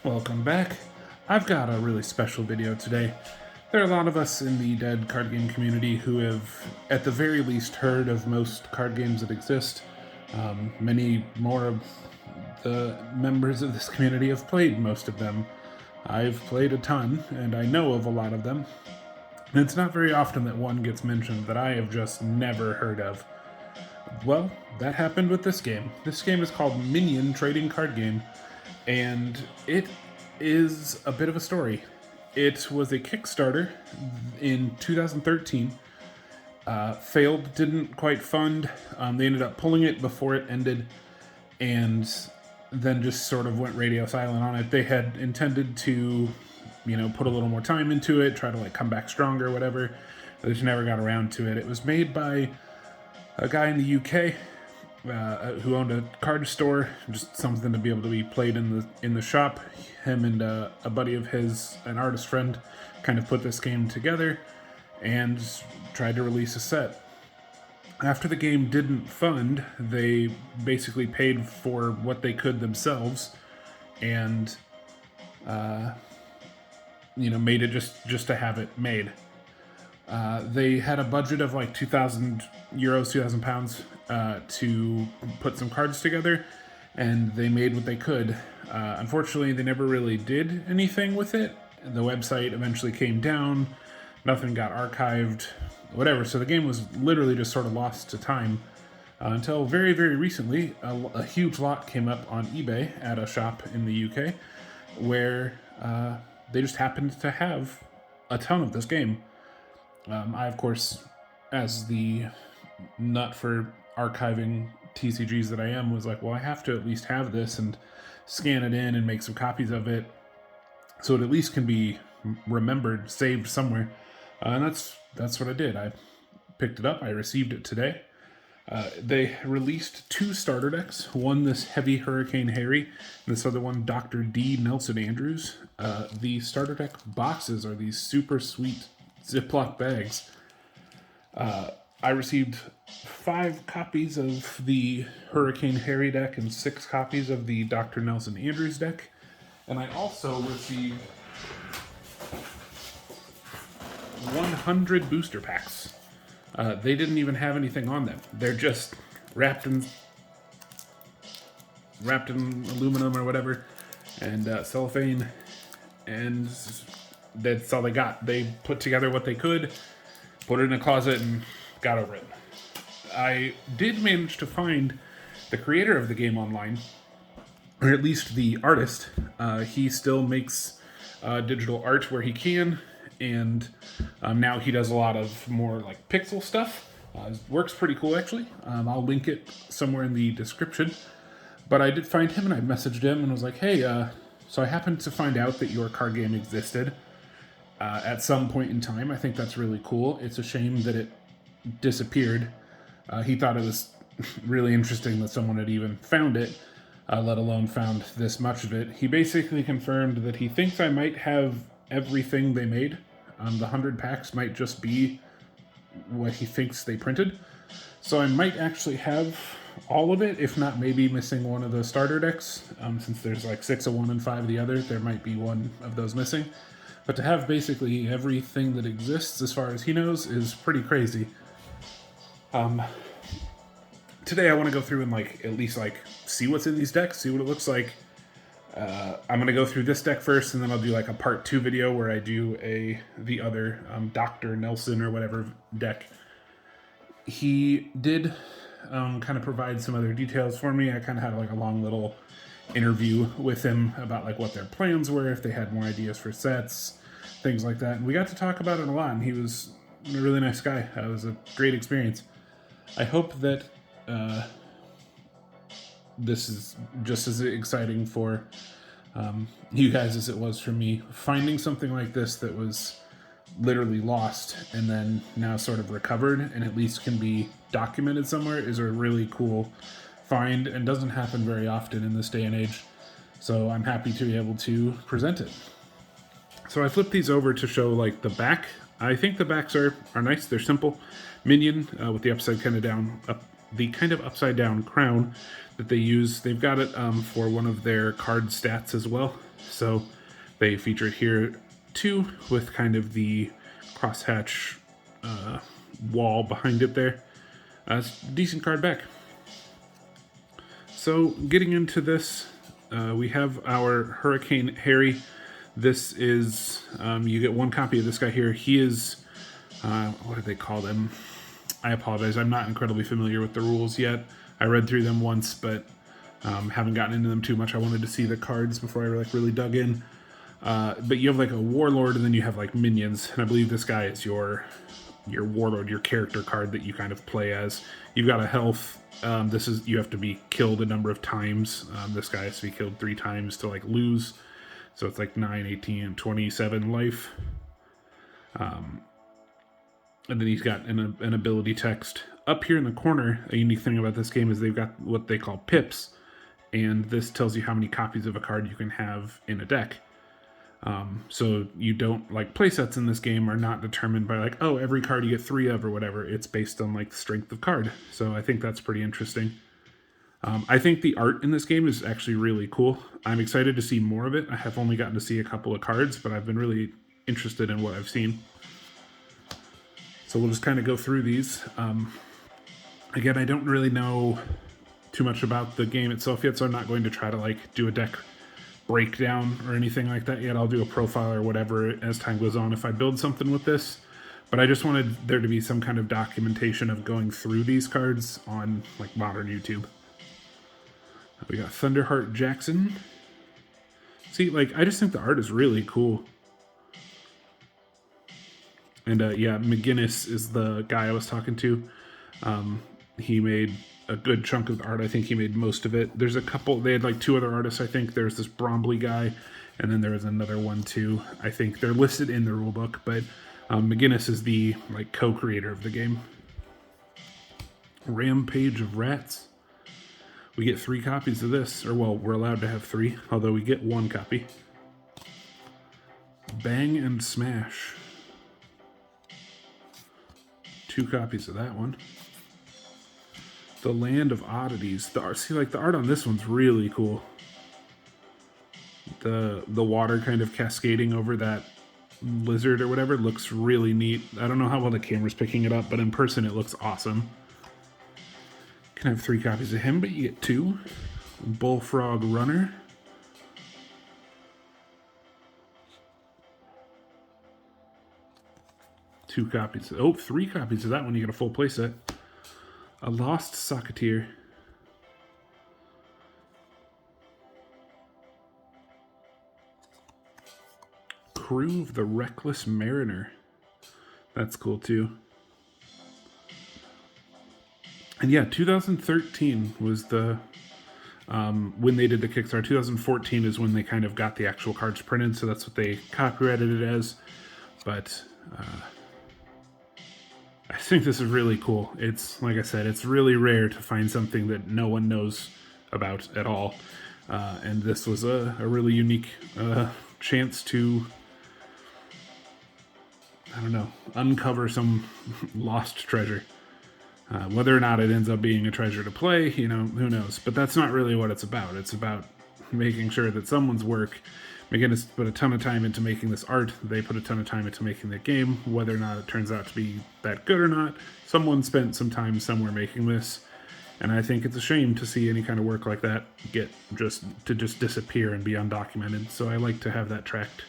Welcome back. I've got a really special video today. There are a lot of us in the dead card game community who have, at the very least, heard of most card games that exist. Many more of the members of this community have played most of them. I've played a ton, and I know of a lot of them. And it's not very often that one gets mentioned that I have just never heard of. Well, that happened with this game. This game is called Minion Trading Card Game, and it is a bit of a story. It was a Kickstarter in 2013. Failed, didn't quite fund. They ended up pulling it before it ended, and then just sort of went radio silent on it. They had intended to, put a little more time into it, try to come back stronger, whatever. They just never got around to it. It was made by a guy in the UK who owned a card store, just something to be able to be played in the shop. Him and a buddy of his, an artist friend, kind of put this game together and tried to release a set. After the game didn't fund, they basically paid for what they could themselves, and made it just to have it made. They had a budget of like 2,000 euros, 2,000 pounds to put some cards together, and they made what they could. Unfortunately, they never really did anything with it. The website eventually came down, nothing got archived, whatever, so the game was literally just sort of lost to time until very, very recently. A huge lot came up on eBay at a shop in the UK where they just happened to have a ton of this game. I, of course, as the nut for archiving TCGs that I am, was like, well, I have to at least have this and scan it in and make some copies of it so it at least can be remembered, saved somewhere. And that's what I did. I picked it up. I received it today. They released two starter decks. One, this Heavy Hurricane Harry, and this other one, Dr. D. Nelson Andrews. The starter deck boxes are these super sweet Ziploc bags. I received 5 copies of the Hurricane Harry deck and 6 copies of the Dr. Nelson Andrews deck. And I also received 100 booster packs. They didn't even have anything on them. They're just wrapped in aluminum or whatever, and cellophane, and that's all they got. They put together what they could, put it in a closet, and got over it. I did manage to find the creator of the game online, or at least the artist. He still makes digital art where he can, and now he does a lot of more pixel stuff. It works pretty cool, actually. I'll link it somewhere in the description. But I did find him, and I messaged him and was like, hey, so I happened to find out that your card game existed at some point in time. I think that's really cool. It's a shame that it disappeared. He thought it was really interesting that someone had even found it, let alone found this much of it. He basically confirmed that he thinks I might have everything they made. The 100 packs might just be what he thinks they printed. So I might actually have all of it, if not maybe missing one of the starter decks. Since there's 6 of one and 5 of the other, there might be one of those missing. But to have basically everything that exists, as far as he knows, is pretty crazy. Today I want to go through and at least see what's in these decks, see what it looks like. I'm going to go through this deck first, and then I'll do a part 2 video where I do the other Dr. Nelson or whatever deck. He did kind of provide some other details for me. I kind of had a long little interview with him about what their plans were, if they had more ideas for sets, things like that. And we got to talk about it a lot, and he was a really nice guy. It was a great experience. I hope that this is just as exciting for you guys as it was for me. Finding something like this that was literally lost and then now sort of recovered and at least can be documented somewhere is a really cool find and doesn't happen very often in this day and age. So I'm happy to be able to present it. So I flipped these over to show the back. I think the backs are nice. They're simple. Minion with the upside kind of down, up the kind of upside down crown that they use. They've got it for one of their card stats as well. So they feature it here too, with kind of the crosshatch wall behind it there. It's a decent card back. So getting into this, we have our Hurricane Harry. This is, you get one copy of this guy here. He is, what do they call them? I apologize, I'm not incredibly familiar with the rules yet. I read through them once, but haven't gotten into them too much. I wanted to see the cards before I really dug in. But you have like a warlord, and then you have like minions, and I believe this guy is your warlord, your character card that you kind of play as. You've got a health. This is, you have to be killed a number of times. This guy has to be killed 3 times to like lose. So it's like 9, 18, 27 life. And then he's got an ability text. Up here in the corner, a unique thing about this game is they've got what they call pips. And this tells you how many copies of a card you can have in a deck. So you don't, like, playsets in this game are not determined by like, oh, every card you get 3 of or whatever. It's based on like the strength of card. So I think that's pretty interesting. I think the art in this game is actually really cool. I'm excited to see more of it. I have only gotten to see a couple of cards, but I've been really interested in what I've seen. So we'll just kind of go through these. Again, I don't really know too much about the game itself yet, so I'm not going to try to like do a deck breakdown or anything like that yet. I'll do a profile or whatever as time goes on if I build something with this. But I just wanted there to be some kind of documentation of going through these cards on like modern YouTube. We got Thunderheart Jackson. See, like, I just think the art is really cool. And yeah, McGinnis is the guy I was talking to. He made a good chunk of the art. I think he made most of it. There's a couple, they had like 2 other artists, I think. There's this Bromley guy, and then there was another one too. I think they're listed in the rulebook, but McGinnis is the like co-creator of the game. Rampage of Rats. We get 3 copies of this, or well, we're allowed to have 3, although we get 1 copy. Bang and Smash. 2 copies of that one. The Land of Oddities. The art, see, like the art on this one's really cool. The water kind of cascading over that lizard or whatever looks really neat. I don't know how well the camera's picking it up, but in person it looks awesome. Can have 3 copies of him, but you get 2. Bullfrog Runner. Two copies. Oh, 3 copies of that one. You get a full playset. A Lost Socketeer. Crew of the Reckless Mariner. That's cool too. And yeah, 2013 was the when they did the Kickstarter. 2014 is when they kind of got the actual cards printed, so that's what they copyrighted it as. But I think this is really cool. It's, like I said, it's really rare to find something that no one knows about at all. And this was a really unique chance to, I don't know, uncover some lost treasure. Whether or not it ends up being a treasure to play, you know, who knows. But that's not really what it's about. It's about making sure that someone's work, McGinnis put a ton of time into making this art. They put a ton of time into making the game. Whether or not it turns out to be that good or not, someone spent some time somewhere making this. And I think it's a shame to see any kind of work like that just disappear and be undocumented. So I like to have that tracked.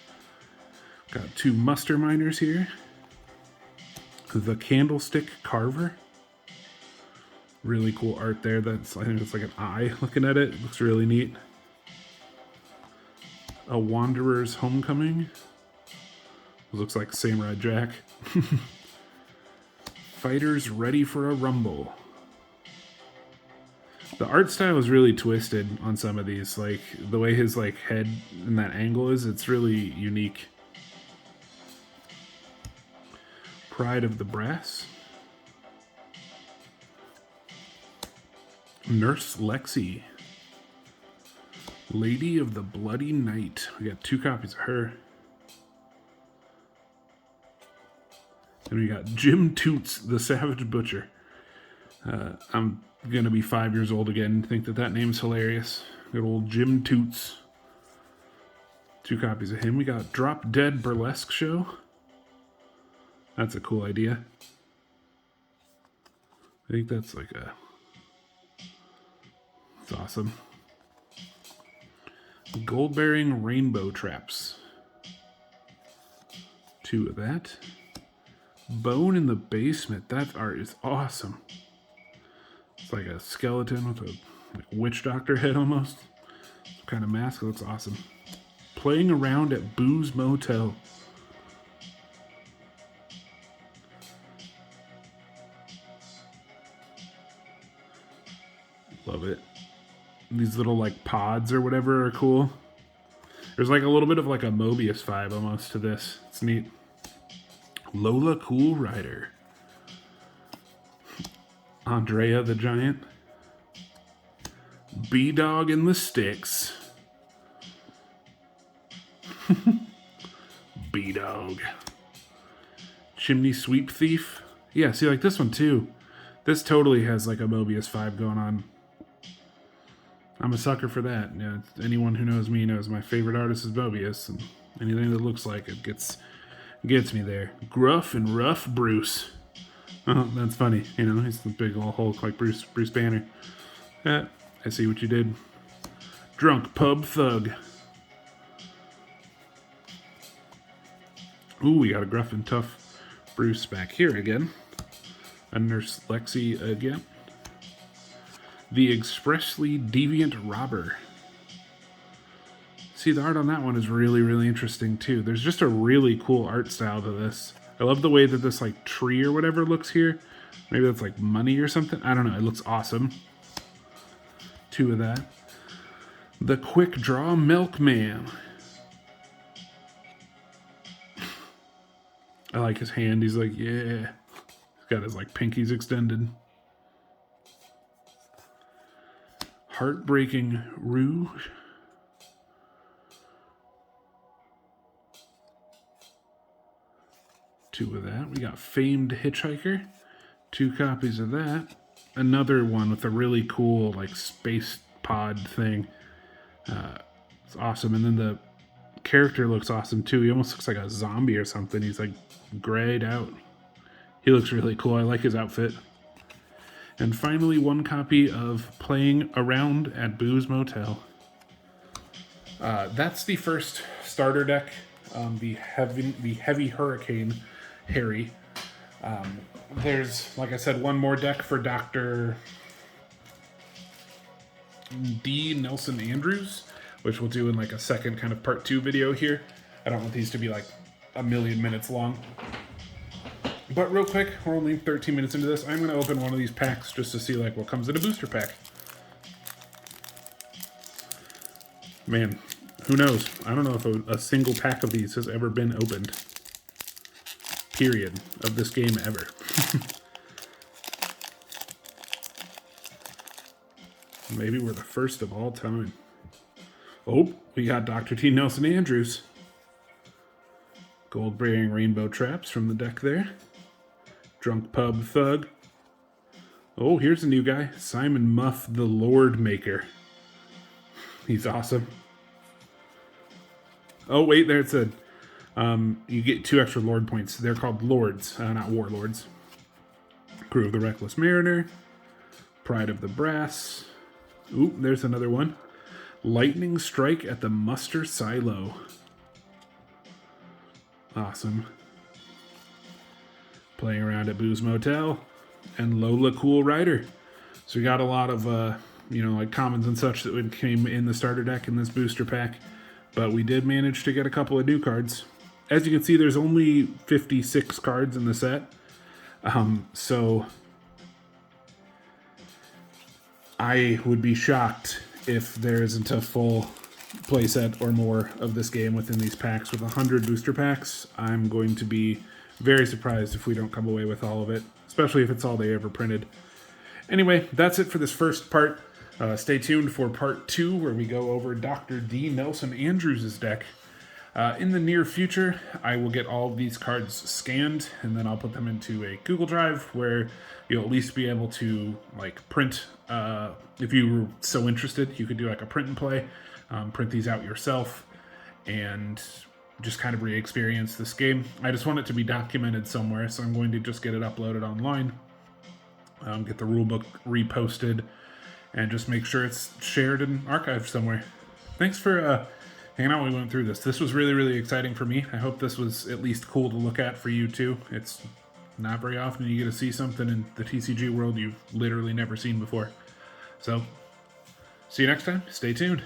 Got 2 muster miners here. The Candlestick Carver. Really cool art there. I think it's like an eye looking at it. It looks really neat. A Wanderer's Homecoming. It looks like Samurai Jack. Fighters Ready for a Rumble. The art style is really twisted on some of these. Like the way his like head and that angle is, it's really unique. Pride of the Brass. Nurse Lexi. Lady of the Bloody Night. We got 2 copies of her. And we got Jim Toots, the Savage Butcher. I'm gonna be 5 years old again and think that that name's hilarious. Good old Jim Toots. 2 copies of him. We got Drop Dead Burlesque Show. That's a cool idea. I think that's like a... It's awesome. Gold Bearing Rainbow Traps. 2 of that. Bone in the Basement. That art is awesome. It's like a skeleton with a like witch doctor head almost. Some kind of mask. It looks awesome. Playing Around at Booze Motel. Love it. These little like pods or whatever are cool. There's like a little bit of like a Mobius vibe almost to this. It's neat. Lola Cool Rider. Andrea the Giant. B-Dog in the Sticks. B-Dog. Chimney Sweep Thief. Yeah, see, like this one too. This totally has like a Mobius vibe going on. I'm a sucker for that. Yeah, anyone who knows me knows my favorite artist is Mobius, and anything that looks like it gets me there. Gruff and Rough Bruce. Oh, that's funny. You know, he's the big old Hulk like Bruce Banner. I see what you did. Drunk Pub Thug. Ooh, we got a Gruff and Tough Bruce back here again. A Nurse Lexi again. The Expressly Deviant Robber. See, the art on that one is really, really interesting too. There's just a really cool art style to this. I love the way that this like tree or whatever looks here. Maybe that's like money or something. I don't know. It looks awesome. 2 of that. The Quick Draw Milkman. I like his hand. He's like, yeah. He's got his like pinkies extended. Heartbreaking Rouge. Two of that. We got Famed Hitchhiker. 2 copies of that. Another one with a really cool like space pod thing. It's awesome. And then the character looks awesome too. He almost looks like a zombie or something. He's like grayed out. He looks really cool. I like his outfit. And finally, 1 copy of Playing Around at Booze Motel. That's the first starter deck. The Heavy Hurricane Harry. There's, like I said, 1 more deck for Dr. D. Nelson Andrews, which we'll do in like a second kind of part 2 video here. I don't want these to be like a million minutes long. But real quick, we're only 13 minutes into this. I'm going to open one of these packs just to see like what comes in a booster pack. Man, who knows? I don't know if a single pack of these has ever been opened. Period. Of this game ever. Maybe we're the first of all time. Oh, we got Dr. T. Nelson Andrews. Gold Bearing Rainbow Traps from the deck there. Drunk Pub Thug. Oh, here's a new guy. Simon Muff, the Lord Maker. He's awesome. Oh, wait, there it said. You get 2 extra Lord points. They're called Lords, not Warlords. Crew of the Reckless Mariner. Pride of the Brass. Ooh, there's another one. Lightning Strike at the Muster Silo. Awesome. Playing Around at Booze Motel, and Lola Cool Rider. So we got a lot of, like commons and such that came in the starter deck in this booster pack, but we did manage to get a couple of new cards. As you can see, there's only 56 cards in the set, so I would be shocked if there isn't a full playset or more of this game within these packs. With 100 booster packs, I'm going to be very surprised if we don't come away with all of it, especially if it's all they ever printed. Anyway, that's it for this first part. Stay tuned for part 2, where we go over Dr. D. Nelson Andrews' deck. In the near future, I will get all of these cards scanned, and then I'll put them into a Google Drive where you'll at least be able to like print. If you were so interested, you could do like a print and play, print these out yourself, and just kind of re-experience this game. I just want it to be documented somewhere, so I'm going to just get it uploaded online, get the rulebook reposted, and just make sure it's shared and archived somewhere. Thanks for hanging out when we went through this. This was really, really exciting for me. I hope this was at least cool to look at for you too. It's not very often you get to see something in the TCG world you've literally never seen before. So, see you next time. Stay tuned.